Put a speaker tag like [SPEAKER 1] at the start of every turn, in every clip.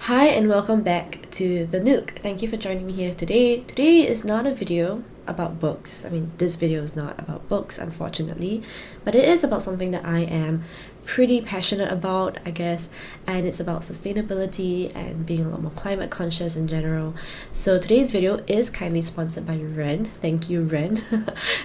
[SPEAKER 1] Hi and welcome back to the Nook. Thank you for joining me here today. Today is not a video about books. This video is not about books, unfortunately, but it is about something that I am pretty passionate about, I guess, and it's about sustainability and being a lot more climate conscious in general. So today's video is kindly sponsored by Wren. Thank you, Wren.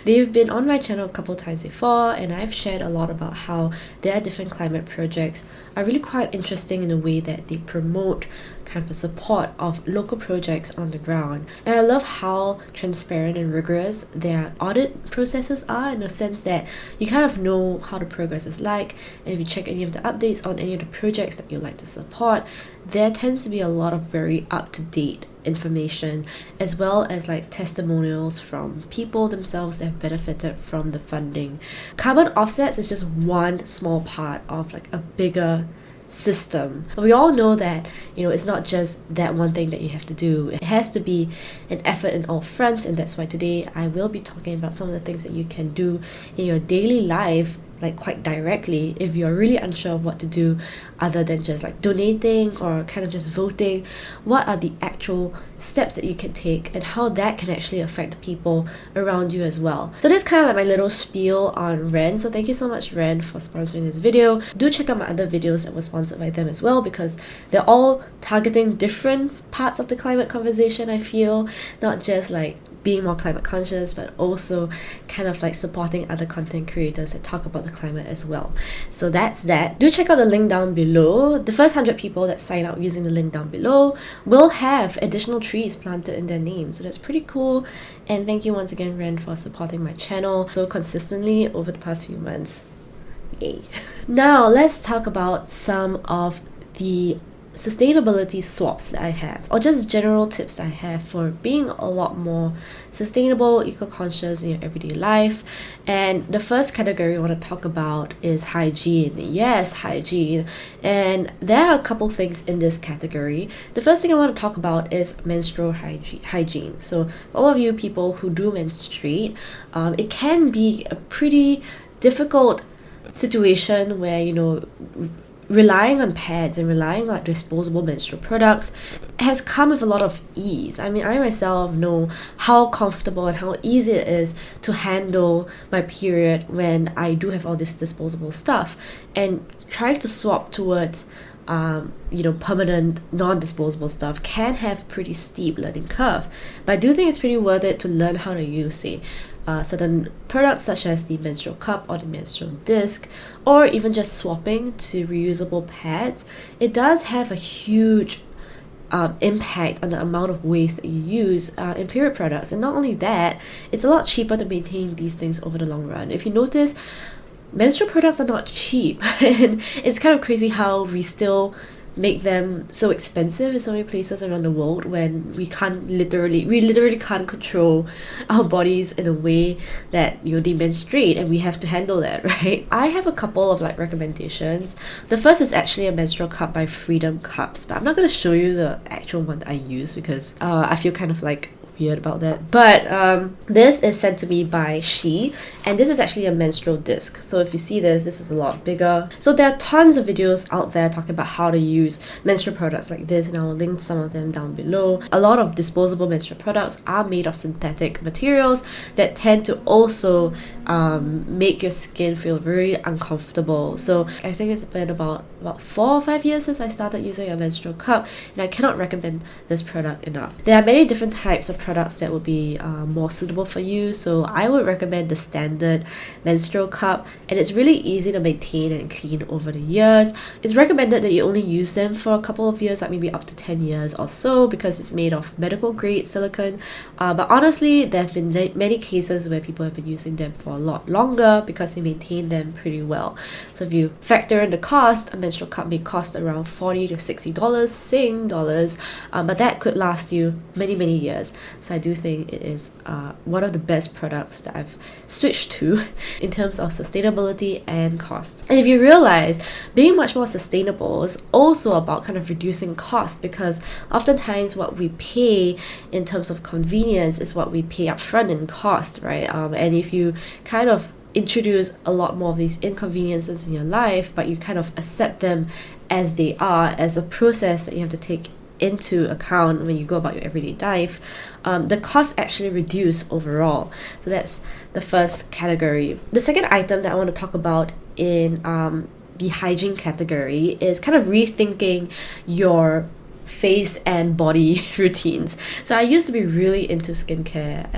[SPEAKER 1] They've been on my channel a couple times before, and I've shared a lot about how their different climate projects are really quite interesting in a way that they promote kind of a support of local projects on the ground. And I love how transparent and rigorous their audit processes are, in the sense that you kind of know how the progress is like, and if you check any of the updates on any of the projects that you like to support, there tends to be a lot of very up-to-date information, as well as like testimonials from people themselves that have benefited from the funding. Carbon offsets is just one small part of like a bigger system. We all know that, it's not just that one thing that you have to do. It has to be an effort in all fronts, and that's why today I will be talking about some of the things that you can do in your daily life, like quite directly, if you're really unsure of what to do other than just like donating or kind of just voting. What are the actual steps that you can take and how that can actually affect the people around you as well. So this is kind of like my little spiel on Wren. So thank you so much, Wren, for sponsoring this video. Do check out my other videos that were sponsored by them as well, because they're all targeting different parts of the climate conversation, I feel. Not just like being more climate conscious, but also kind of like supporting other content creators that talk about the climate as well. So that's that. Do check out the link down below. The first 100 people that sign up using the link down below will have additional trees planted in their name. So that's pretty cool. And thank you once again, Wren, for supporting my channel so consistently over the past few months. Yay. Now let's talk about some of the sustainability swaps that I have, or just general tips I have for being a lot more sustainable, eco-conscious in your everyday life. And the first category I want to talk about is hygiene. Yes, hygiene. And there are a couple things in this category. The first thing I want to talk about is menstrual hygiene. So for all of you people who do menstruate, it can be a pretty difficult situation where, relying on pads and relying on disposable menstrual products has come with a lot of ease. I myself know how comfortable and how easy it is to handle my period when I do have all this disposable stuff, and trying to swap towards permanent non-disposable stuff can have a pretty steep learning curve. But I do think it's pretty worth it to learn how to use, say, certain products such as the menstrual cup or the menstrual disc, or even just swapping to reusable pads. It does have a huge impact on the amount of waste that you use in period products. And not only that, it's a lot cheaper to maintain these things over the long run. If you notice, menstrual products are not cheap, and it's kind of crazy how we still make them so expensive in so many places around the world, when we literally can't control our bodies in a way that they menstruate, and we have to handle that, right? I have a couple of recommendations. The first is actually a menstrual cup by Freedom Cups, but I'm not going to show you the actual one that I use because I feel kind of weird about that. But this is sent to me by She, and this is actually a menstrual disc. So if you see this is a lot bigger. So there are tons of videos out there talking about how to use menstrual products like this, and I will link some of them down below. A lot of disposable menstrual products are made of synthetic materials that tend to also make your skin feel very uncomfortable. So I think it's been about 4 or 5 years since I started using a menstrual cup, and I cannot recommend this product enough. There are many different types of products that would be more suitable for you, so I would recommend the standard menstrual cup, and it's really easy to maintain and clean over the years. It's recommended that you only use them for a couple of years, like maybe up to 10 years or so, because it's made of medical grade silicone, but honestly there have been many cases where people have been using them for a lot longer because they maintain them pretty well. So if you factor in the cost, a menstrual cup may cost around $40 to $60 Sing dollars, but that could last you many years. So I do think it is one of the best products that I've switched to in terms of sustainability and cost. And if you realize, being much more sustainable is also about kind of reducing cost, because oftentimes what we pay in terms of convenience is what we pay upfront in cost, right? And if you kind of introduce a lot more of these inconveniences in your life, but you kind of accept them as they are, as a process that you have to take into account when you go about your everyday life, the costs actually reduce overall. So that's the first category. The second item that I want to talk about in the hygiene category is kind of rethinking your face and body routines. So I used to be really into skincare,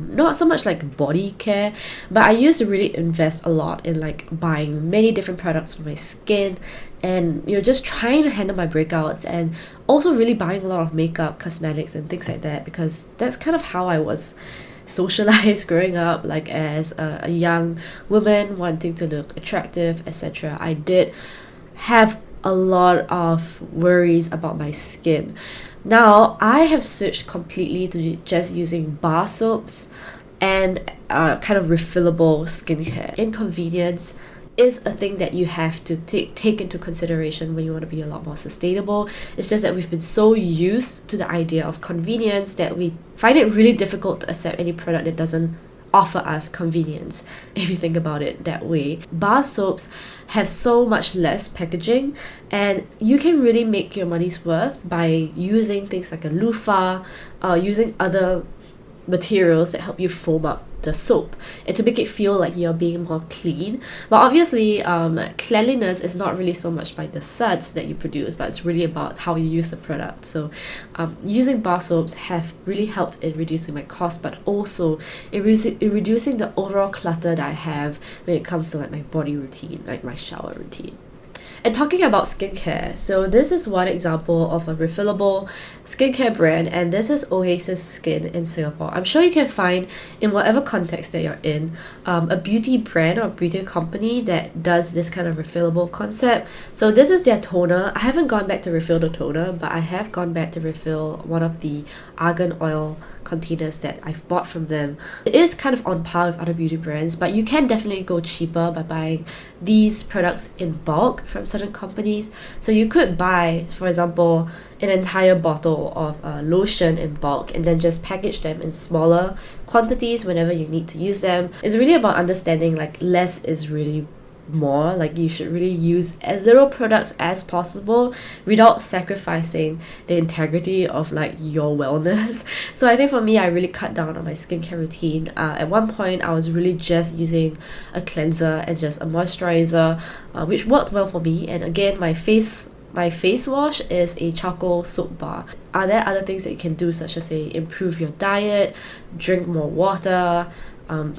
[SPEAKER 1] not so much like body care, but I used to really invest a lot in like buying many different products for my skin, and just trying to handle my breakouts, and also really buying a lot of makeup, cosmetics and things like that, because that's kind of how I was socialized growing up, like as a young woman wanting to look attractive, etc. I did have a lot of worries about my skin. Now I have switched completely to just using bar soaps and kind of refillable skincare. Inconvenience is a thing that you have to take into consideration when you want to be a lot more sustainable. It's just that we've been so used to the idea of convenience that we find it really difficult to accept any product that doesn't offer us convenience, if you think about it that way. Bar soaps have so much less packaging, and you can really make your money's worth by using things like a loofah, using other materials that help you foam up the soap and to make it feel like you're being more clean. But obviously cleanliness is not really so much by the suds that you produce, but it's really about how you use the product. So using bar soaps have really helped in reducing my cost, but also in reducing the overall clutter that I have when it comes to like my body routine, like my shower routine. And talking about skincare, so this is one example of a refillable skincare brand, and this is Oasis Skin in Singapore. I'm sure you can find, in whatever context that you're in, a beauty brand or beauty company that does this kind of refillable concept. So this is their toner. I haven't gone back to refill the toner, but I have gone back to refill one of the argan oil containers that I've bought from them. It is kind of on par with other beauty brands, but you can definitely go cheaper by buying these products in bulk from certain companies. So you could buy, for example, an entire bottle of lotion in bulk and then just package them in smaller quantities whenever you need to use them. It's really about understanding like less is really more. Like you should really use as little products as possible without sacrificing the integrity of like your wellness. So I think for me, I really cut down on my skincare routine. At one point I was really just using a cleanser and just a moisturizer, which worked well for me. And again, my face wash is a charcoal soap bar. Are there other things that you can do, such as say improve your diet, drink more water,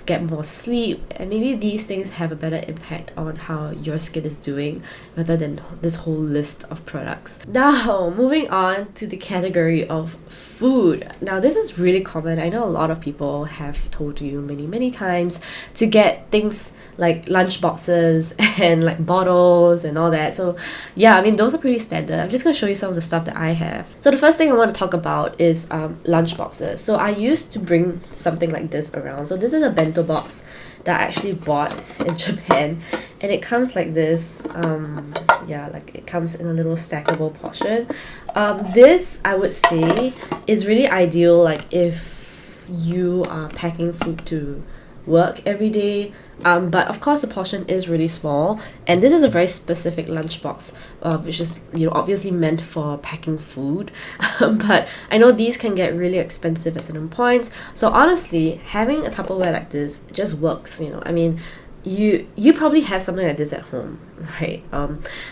[SPEAKER 1] get more sleep, and maybe these things have a better impact on how your skin is doing rather than this whole list of products. Now, moving on to the category of food. Now, this is really common. I know a lot of people have told you many times to get things like lunch boxes and like bottles and all that. So yeah, I mean, those are pretty standard. I'm just going to show you some of the stuff that I have. So the first thing I want to talk about is lunch boxes. So I used to bring something like this around. So this is a bento box that I actually bought in Japan, and it comes like this. Like it comes in a little stackable portion. This, I would say, is really ideal like if you are packing food to work every day. But of course the portion is really small, and this is a very specific lunchbox, which is obviously meant for packing food. But I know these can get really expensive at certain points. So honestly, having a Tupperware like this just works. I mean, you probably have something like this at home, right?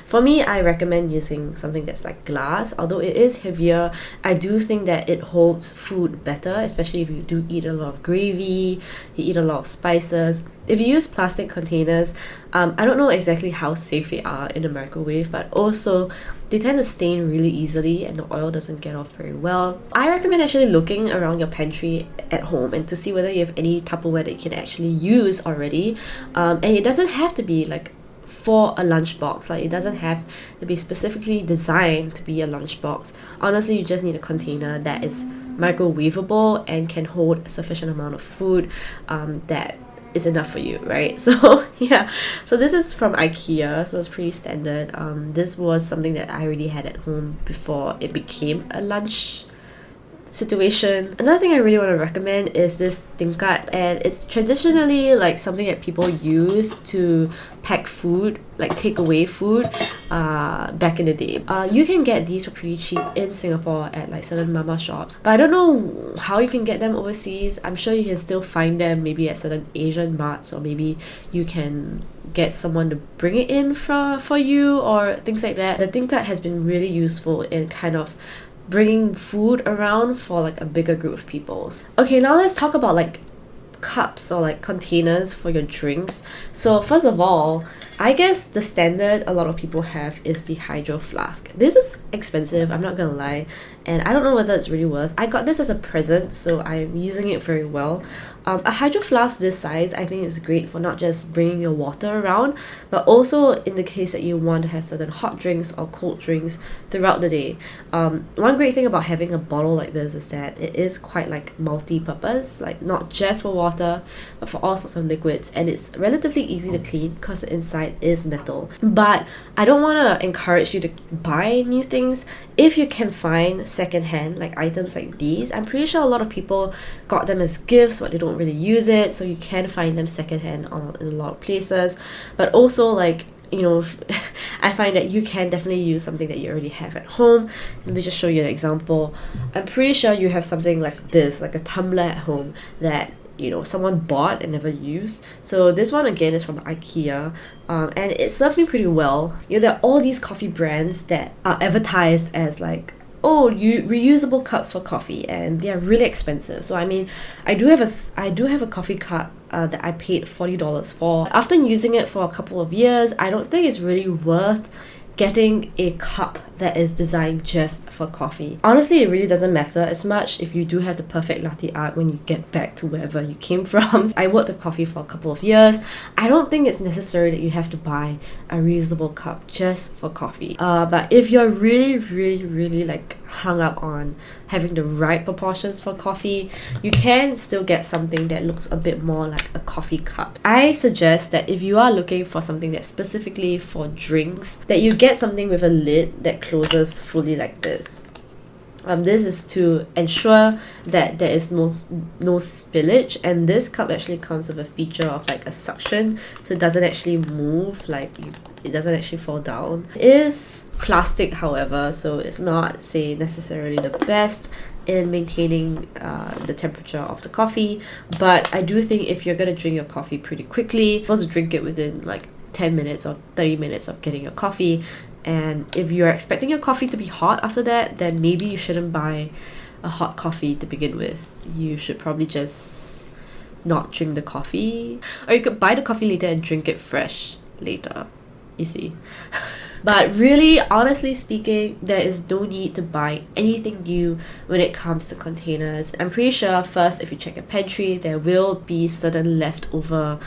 [SPEAKER 1] For me, I recommend using something that's like glass. Although it is heavier, I do think that it holds food better, especially if you do eat a lot of gravy, you eat a lot of spices. If you use plastic containers, I don't know exactly how safe they are in the microwave, but also they tend to stain really easily and the oil doesn't get off very well. I recommend actually looking around your pantry at home and to see whether you have any Tupperware that you can actually use already. And it doesn't have to be like for a lunchbox. Like it doesn't have to be specifically designed to be a lunchbox. Honestly, you just need a container that is microwavable and can hold a sufficient amount of food that is enough for you, right? So yeah, so this is from IKEA, so it's pretty standard. This was something that I already had at home before it became a lunch situation. Another thing I really want to recommend is this tingkat, and it's traditionally like something that people use to pack food, like takeaway food, back in the day. You can get these for pretty cheap in Singapore at like certain mama shops, but I don't know how you can get them overseas. I'm sure you can still find them maybe at certain Asian marts, or maybe you can get someone to bring it in for you or things like that. The tingkat has been really useful in kind of bringing food around for like a bigger group of people. Okay, now let's talk about like cups or like containers for your drinks. So first of all, I guess the standard a lot of people have is the hydro flask. This is expensive, I'm not gonna lie, and I don't know whether it's really worth. I got this as a present, so I'm using it very well. A hydro flask this size I think is great for not just bringing your water around, but also in the case that you want to have certain hot drinks or cold drinks throughout the day. One great thing about having a bottle like this is that it is quite like multi-purpose, like not just for water but for all sorts of liquids, and it's relatively easy to clean because the inside is metal. But I don't want to encourage you to buy new things. If you can find secondhand like items like these, I'm pretty sure a lot of people got them as gifts but they don't really use it, so you can find them secondhand in a lot of places. But also, like, you know, I find that you can definitely use something that you already have at home. Let me just show you an example. I'm pretty sure you have something like this, like a tumbler at home that, you know, someone bought and never used. So this one again is from IKEA, and it served me pretty well. You know, there are all these coffee brands that are advertised as like, oh, reusable cups for coffee, and they are really expensive. So I mean, I do have a coffee cup that I paid $40 for. After using it for a couple of years, I don't think it's really worth getting a cup that is designed just for coffee. Honestly, it really doesn't matter as much if you do have the perfect latte art when you get back to wherever you came from. I worked with coffee for a couple of years. I don't think it's necessary that you have to buy a reusable cup just for coffee. But if you're really like hung up on having the right proportions for coffee, you can still get something that looks a bit more like a coffee cup. I suggest that if you are looking for something that's specifically for drinks, that you get something with a lid that closes fully like this. This is to ensure that there is no spillage, and this cup actually comes with a feature of like a suction, so it doesn't actually move, like it doesn't actually fall down. It is plastic, however, so it's not, say, necessarily the best in maintaining the temperature of the coffee, but I do think if you're gonna drink your coffee pretty quickly, you're supposed to drink it within like 10 minutes or 30 minutes of getting your coffee. And if you're expecting your coffee to be hot after that, then maybe you shouldn't buy a hot coffee to begin with. You should probably just not drink the coffee. Or you could buy the coffee later and drink it fresh later. You see. But really, honestly speaking, there is no need to buy anything new when it comes to containers. I'm pretty sure first, if you check your pantry, there will be certain leftover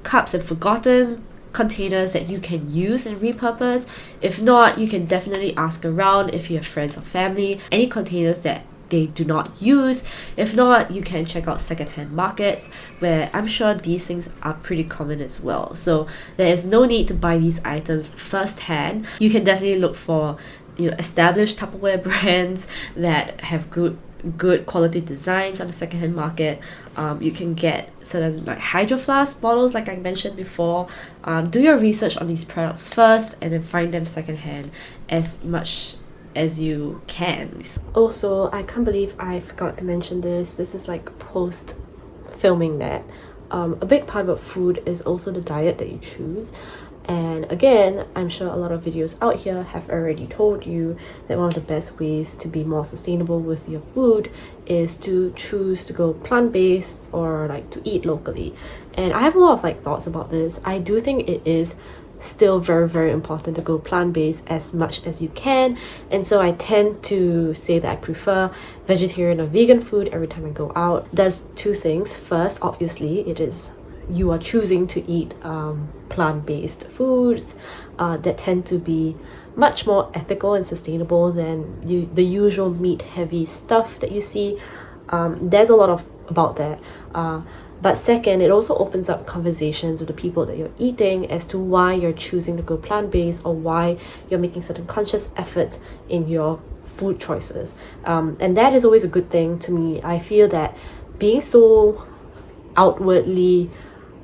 [SPEAKER 1] cups and forgotten containers that you can use and repurpose. If not, you can definitely ask around if you have friends or family, any containers that they do not use. If not, you can check out secondhand markets, where I'm sure these things are pretty common as well. So there is no need to buy these items firsthand. You can definitely look for, you know, established Tupperware brands that have good quality designs on the secondhand market. You can get certain like hydro flask bottles like I mentioned before. Do your research on these products first and then find them secondhand as much as you can. Also, I can't believe I forgot to mention this. This is like post filming that. A big part of food is also the diet that you choose. And again, I'm sure a lot of videos out here have already told you that one of the best ways to be more sustainable with your food is to choose to go plant-based or like to eat locally. And I have a lot of like thoughts about this. I do think it is still very important to go plant-based as much as you can, and so I tend to say that I prefer vegetarian or vegan food every time I go out. There's two things. First, obviously, it is you are choosing to eat plant-based foods that tend to be much more ethical and sustainable than the usual meat-heavy stuff that you see. There's a lot about that. But second, it also opens up conversations with the people that you're eating as to why you're choosing to go plant-based or why you're making certain conscious efforts in your food choices. And that is always a good thing to me. I feel that being so outwardly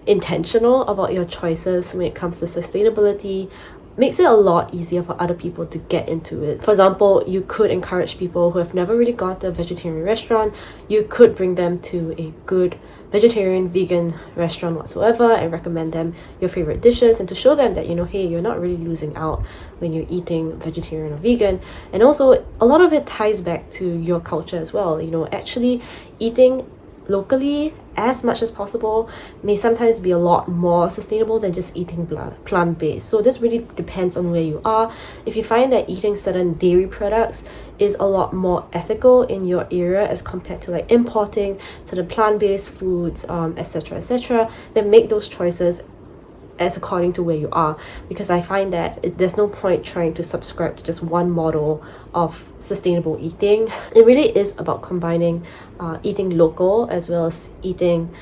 [SPEAKER 1] intentional about your choices when it comes to sustainability makes it a lot easier for other people to get into it. For example, you could encourage people who have never really gone to a vegetarian restaurant. You could bring them to a good vegetarian, vegan restaurant whatsoever and recommend them your favorite dishes, and to show them that, you know, hey, you're not really losing out when you're eating vegetarian or vegan. And also, a lot of it ties back to your culture as well. You know, actually eating locally as much as possible may sometimes be a lot more sustainable than just eating plant-based. So this really depends on where you are. If you find that eating certain dairy products is a lot more ethical in your area as compared to like importing certain plant-based foods, etc., then make those choices as according to where you are, because I find that there's no point trying to subscribe to just one model of sustainable eating. It really is about combining eating local as well as eating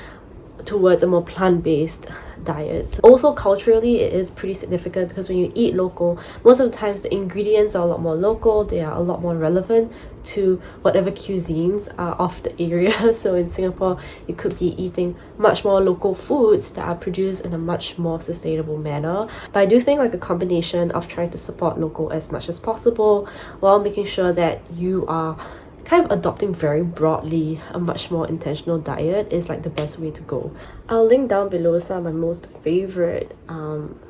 [SPEAKER 1] towards a more plant-based diets. Also, culturally, it is pretty significant because when you eat local, most of the times the ingredients are a lot more local. They are a lot more relevant to whatever cuisines are of the area. So in Singapore, you could be eating much more local foods that are produced in a much more sustainable manner. But I do think like a combination of trying to support local as much as possible while making sure that you are kind of adopting very broadly a much more intentional diet is like the best way to go. I'll link down below some of my most favorite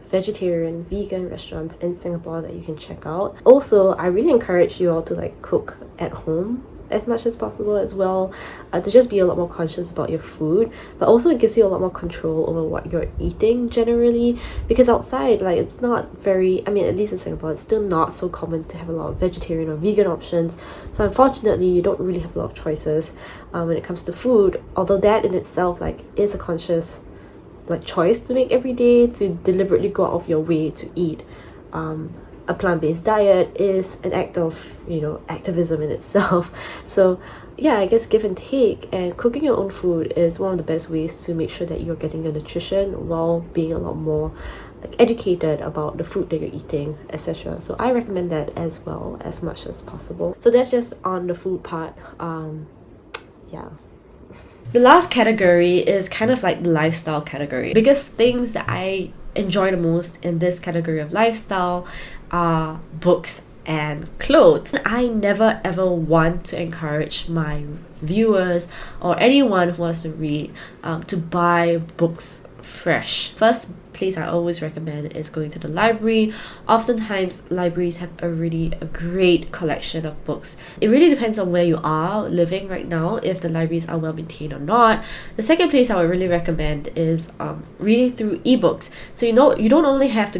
[SPEAKER 1] vegetarian, vegan restaurants in Singapore that you can check out. Also, I really encourage you all to like cook at home as much as possible as well, to just be a lot more conscious about your food, but also it gives you a lot more control over what you're eating generally, because outside, like, it's not very, I mean, at least in Singapore, it's still not so common to have a lot of vegetarian or vegan options. So unfortunately, you don't really have a lot of choices when it comes to food, although that in itself like is a conscious like choice to make every day, to deliberately go out of your way to eat a plant-based diet is an act of, you know, activism in itself. So yeah, I guess give and take, and cooking your own food is one of the best ways to make sure that you're getting your nutrition while being a lot more like educated about the food that you're eating, etc. So I recommend that as well, as much as possible. So that's just on the food part. Yeah. The last category is kind of like the lifestyle category. Biggest things that I enjoy the most in this category of lifestyle are books and clothes. I never ever want to encourage my viewers or anyone who wants to read to buy books fresh. First place I always recommend is going to the library. Oftentimes libraries have a great collection of books. It really depends on where you are living right now, if the libraries are well maintained or not. The second place I would really recommend is reading through ebooks. So you know, you don't have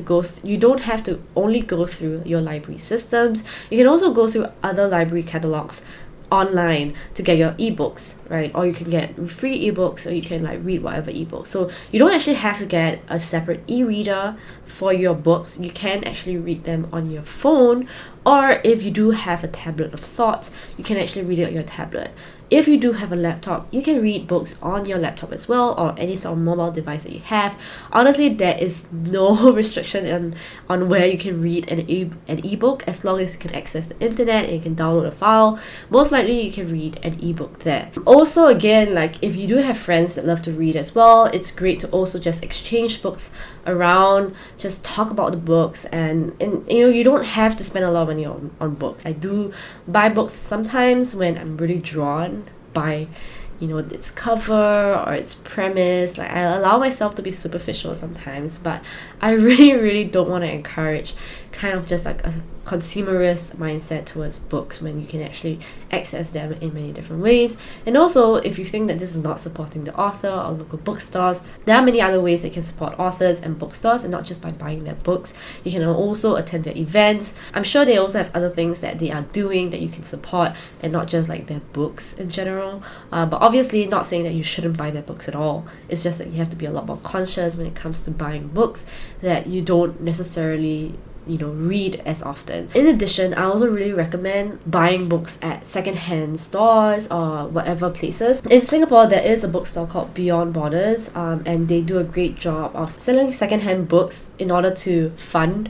[SPEAKER 1] to only go through your library systems. You can also go through other library catalogs online to get your ebooks, right? Or you can get free ebooks, or you can like read whatever ebook. So you don't actually have to get a separate e-reader for your books. You can actually read them on your phone, or if you do have a tablet of sorts, you can actually read it on your tablet. If you do have a laptop, you can read books on your laptop as well, or any sort of mobile device that you have. Honestly, there is no restriction on where you can read an ebook, as long as you can access the internet and you can download a file. Most likely you can read an ebook there. Also, again, like if you do have friends that love to read as well, it's great to also just exchange books around, just talk about the books, and you know, you don't have to spend a lot of money on books. I do buy books sometimes when I'm really drawn by, you know, its cover or its premise. Like, I allow myself to be superficial sometimes, but I really don't want to encourage kind of just like a consumerist mindset towards books when you can actually access them in many different ways. And also, if you think that this is not supporting the author or local bookstores, there are many other ways that you can support authors and bookstores, and not just by buying their books. You can also attend their events. I'm sure they also have other things that they are doing that you can support, and not just like their books in general. But obviously, not saying that you shouldn't buy their books at all. It's just that you have to be a lot more conscious when it comes to buying books that you don't necessarily, you know, read as often. In addition, I also really recommend buying books at secondhand stores or whatever places. In Singapore, there is a bookstore called Beyond Borders, and they do a great job of selling secondhand books in order to fund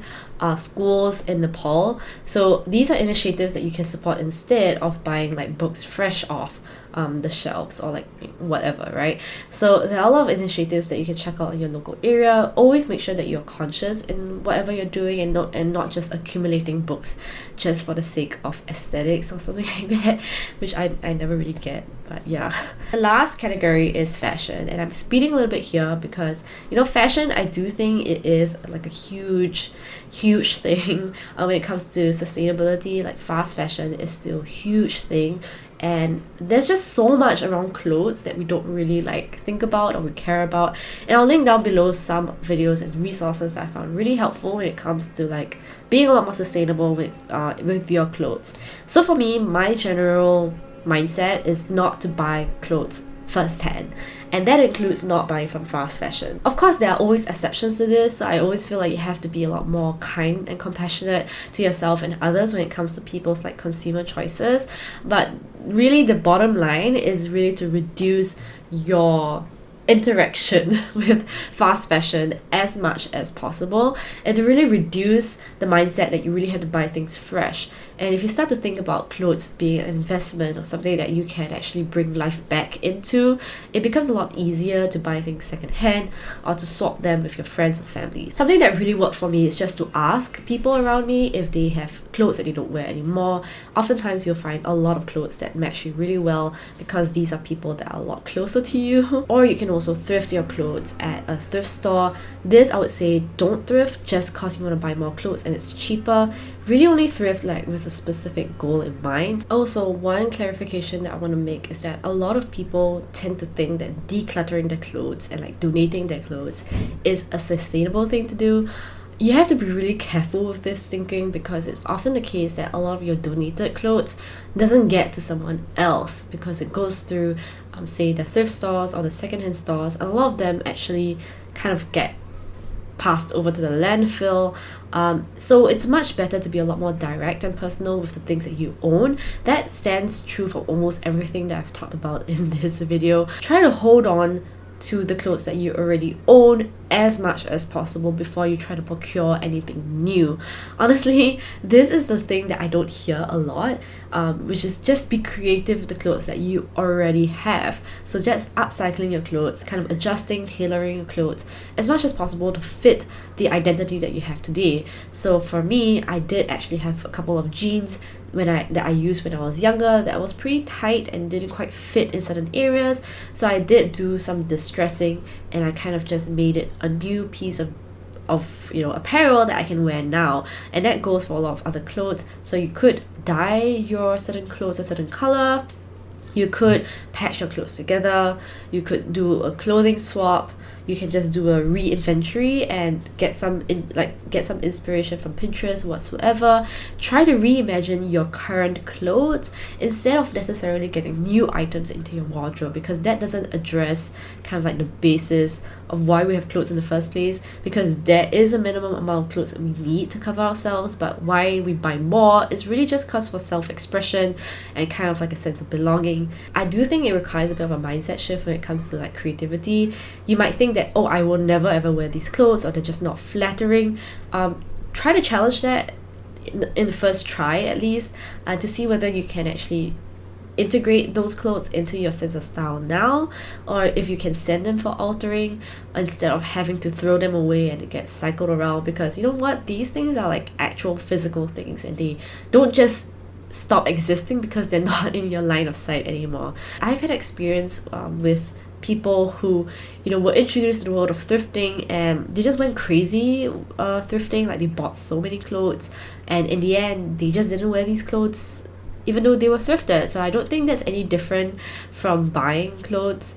[SPEAKER 1] schools in Nepal. So these are initiatives that you can support instead of buying like books fresh off the shelves or like whatever, right? So there are a lot of initiatives that you can check out in your local area. Always make sure that you're conscious in whatever you're doing and not just accumulating books just for the sake of aesthetics or something like that, which I never really get. But yeah. The last category is fashion, and I'm speeding a little bit here because fashion, I do think it is like a huge thing when it comes to sustainability. Like fast fashion is still a huge thing, and there's just so much around clothes that we don't really like think about or we care about. And I'll link down below some videos and resources that I found really helpful when it comes to like being a lot more sustainable with your clothes. So for me, my general mindset is not to buy clothes firsthand, and that includes not buying from fast fashion. Of course, there are always exceptions to this, so I always feel like you have to be a lot more kind and compassionate to yourself and others when it comes to people's like consumer choices. But really, the bottom line is really to reduce your interaction with fast fashion as much as possible, and to really reduce the mindset that you really have to buy things fresh. And if you start to think about clothes being an investment or something that you can actually bring life back into, it becomes a lot easier to buy things secondhand or to swap them with your friends or family. Something that really worked for me is just to ask people around me if they have clothes that they don't wear anymore. Oftentimes you'll find a lot of clothes that match you really well because these are people that are a lot closer to you. Or you can also thrift your clothes at a thrift store. This, I would say, don't thrift just because you want to buy more clothes and it's cheaper. Really only thrift like with a specific goal in mind. Also, one clarification that I want to make is that a lot of people tend to think that decluttering their clothes and like donating their clothes is a sustainable thing to do. You have to be really careful with this thinking because it's often the case that a lot of your donated clothes doesn't get to someone else because it goes through say the thrift stores or the secondhand stores. A lot of them actually kind of get passed over to the landfill. So it's much better to be a lot more direct and personal with the things that you own. That stands true for almost everything that I've talked about in this video. Try to hold on to the clothes that you already own as much as possible before you try to procure anything new. Honestly, this is the thing that I don't hear a lot, which is just be creative with the clothes that you already have. So just upcycling your clothes, kind of adjusting, tailoring your clothes as much as possible to fit the identity that you have today. So for me, I did actually have a couple of jeans that I used when I was younger that was pretty tight and didn't quite fit in certain areas. So I did do some distressing and I kind of just made it a new piece of apparel that I can wear now. And that goes for a lot of other clothes. So you could dye your certain clothes a certain color, you could patch your clothes together, you could do a clothing swap, you can just do a re-inventory and get some inspiration from Pinterest whatsoever. Try to reimagine your current clothes instead of necessarily getting new items into your wardrobe, because that doesn't address kind of like the basis of why we have clothes in the first place, because there is a minimum amount of clothes that we need to cover ourselves, but why we buy more is really just cause for self-expression and kind of like a sense of belonging. I do think it requires a bit of a mindset shift when it comes to like creativity. You might think that, oh, I will never ever wear these clothes, or they're just not flattering. Try to challenge that in the first try at least, to see whether you can actually integrate those clothes into your sense of style now, or if you can send them for altering instead of having to throw them away and it gets cycled around. Because you know what, these things are like actual physical things and they don't just stop existing because they're not in your line of sight anymore. I've had experience with people who were introduced to the world of thrifting and they just went crazy thrifting. Like they bought so many clothes and in the end they just didn't wear these clothes even though they were thrifted. So I don't think that's any different from buying clothes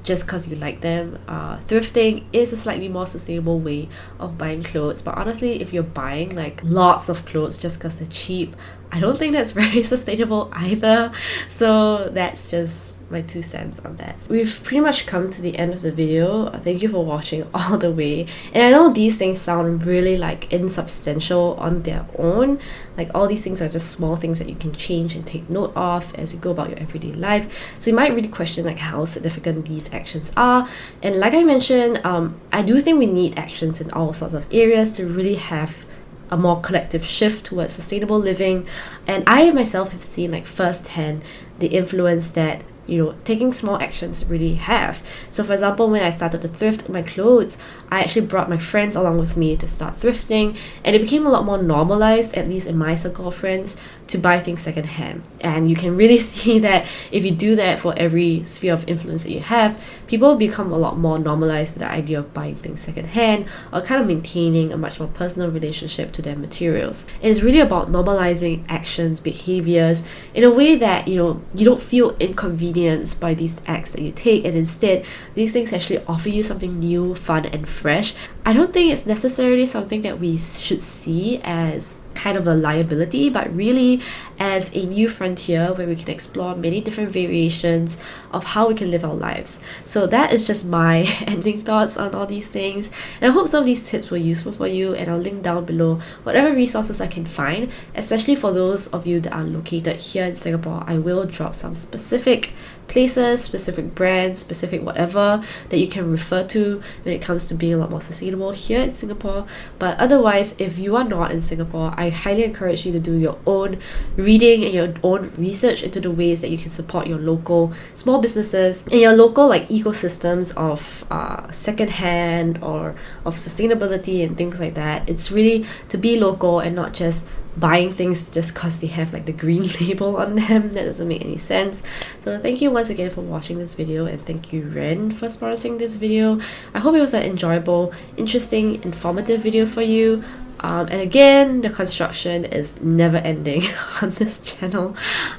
[SPEAKER 1] just because you like them. Thrifting is a slightly more sustainable way of buying clothes, but honestly, if you're buying like lots of clothes just because they're cheap, I don't think that's very sustainable either. So that's just my 2 cents on that. We've pretty much come to the end of the video. Thank you for watching all the way. And I know these things sound really like insubstantial on their own. Like all these things are just small things that you can change and take note of as you go about your everyday life. So you might really question like how significant these actions are. And like I mentioned, I do think we need actions in all sorts of areas to really have a more collective shift towards sustainable living. And I myself have seen like firsthand the influence that taking small actions really have. So for example, when I started to thrift my clothes, I actually brought my friends along with me to start thrifting, and it became a lot more normalized, at least in my circle of friends, to buy things secondhand. And you can really see that if you do that for every sphere of influence that you have, people become a lot more normalized to the idea of buying things secondhand, or kind of maintaining a much more personal relationship to their materials. It is really about normalizing actions, behaviors, in a way that you don't feel inconvenienced by these acts that you take, and instead these things actually offer you something new, fun, and fresh. I don't think it's necessarily something that we should see as kind of a liability, but really as a new frontier where we can explore many different variations of how we can live our lives. So that is just my ending thoughts on all these things, and I hope some of these tips were useful for you, and I'll link down below whatever resources I can find, especially for those of you that are located here in Singapore. I will drop some specific places, specific brands, specific whatever that you can refer to when it comes to being a lot more sustainable here in Singapore. But otherwise, if you are not in Singapore, I highly encourage you to do your own reading and your own research into the ways that you can support your local small businesses and your local ecosystems of secondhand or of sustainability and things like that. It's really to be local and not just buying things just because they have the green label on them. That doesn't make any sense. So thank you once again for watching this video, and thank you Wren for sponsoring this video. I hope it was an enjoyable, interesting, informative video for you. And again, the construction is never ending on this channel,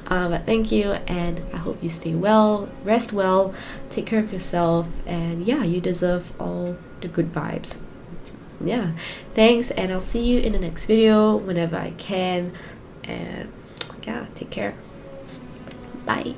[SPEAKER 1] but thank you, and I hope you stay well, rest well, take care of yourself, and yeah, you deserve all the good vibes. Yeah, thanks, and I'll see you in the next video whenever I can, and yeah, take care. Bye.